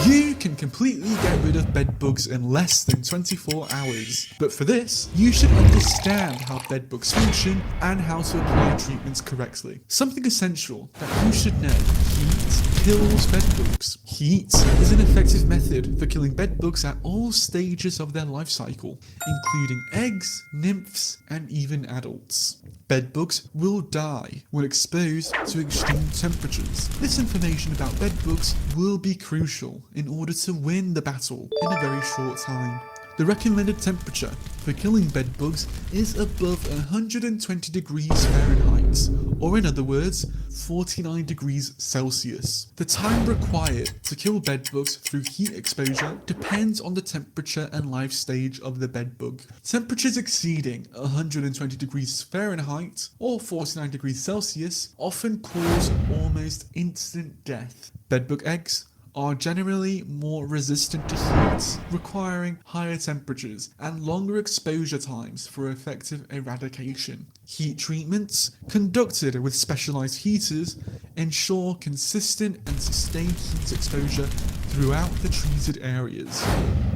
You can completely get rid of bed bugs in less than 24 hours. But for this, you should understand how bed bugs function and how to apply treatments correctly. Something essential that you should know: heat kills bed bugs. Heat is an effective method for killing bed bugs at all stages of their life cycle, including eggs, nymphs, and even adults. Bed bugs will die when exposed to extreme temperatures. This information about bed bugs will be crucial in order to win the battle in a very short time. The recommended temperature for killing bed bugs is above 120 degrees Fahrenheit, or in other words, 49 degrees Celsius. The time required to kill bed bugs through heat exposure depends on the temperature and life stage of the bed bug. Temperatures exceeding 120 degrees Fahrenheit or 49 degrees Celsius often cause almost instant death. Bedbug eggs are generally more resistant to heat, requiring higher temperatures and longer exposure times for effective eradication. Heat treatments, conducted with specialized heaters, ensure consistent and sustained heat exposure throughout the treated areas.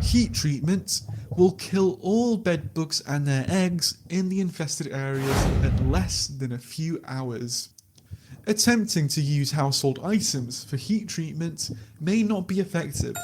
Heat treatment will kill all bed bugs and their eggs in the infested areas in less than a few hours. Attempting to use household items for heat treatment may not be effective.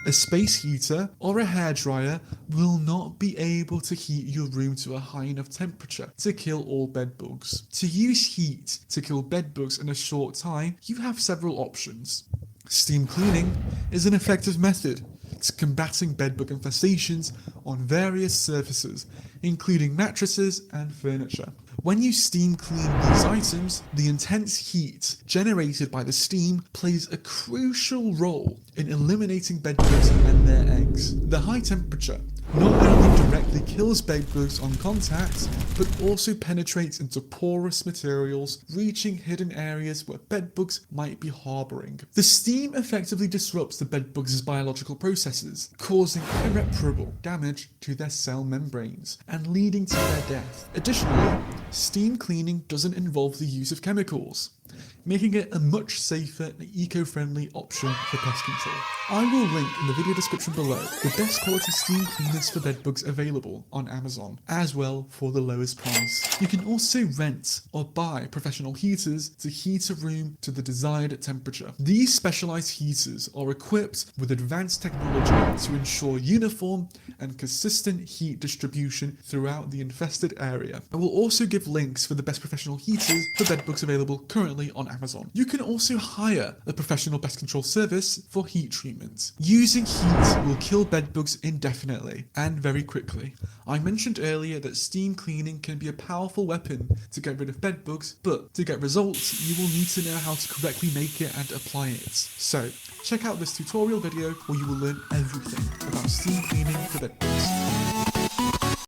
A space heater or a hairdryer will not be able to heat your room to a high enough temperature to kill all bed bugs. To use heat to kill bed bugs in a short time, you have several options. Steam cleaning is an effective method to combating bedbug infestations on various surfaces, including mattresses and furniture. When you steam clean these items, the intense heat generated by the steam plays a crucial role in eliminating bedbugs and their eggs. The high temperature not only directly kills bedbugs on contact, but also penetrates into porous materials, reaching hidden areas where bedbugs might be harboring. The steam effectively disrupts the bedbugs' biological processes, causing irreparable damage to their cell membranes and leading to their death. Additionally, steam cleaning doesn't involve the use of chemicals, making it a much safer and eco-friendly option for pest control. I will link in the video description below the best quality steam cleaners for bedbugs available on Amazon, as well for the lowest price. You can also rent or buy professional heaters to heat a room to the desired temperature. These specialized heaters are equipped with advanced technology to ensure uniform and consistent heat distribution throughout the infested area. I will also give links for the best professional heaters for bedbugs available currently on Amazon. You can also hire a professional pest control service for heat treatment. Using heat will kill bedbugs indefinitely and very quickly. I mentioned earlier that steam cleaning can be a powerful weapon to get rid of bedbugs, but to get results, you will need to know how to correctly make it and apply it. So, check out this tutorial video where you will learn everything about steam cleaning for bedbugs.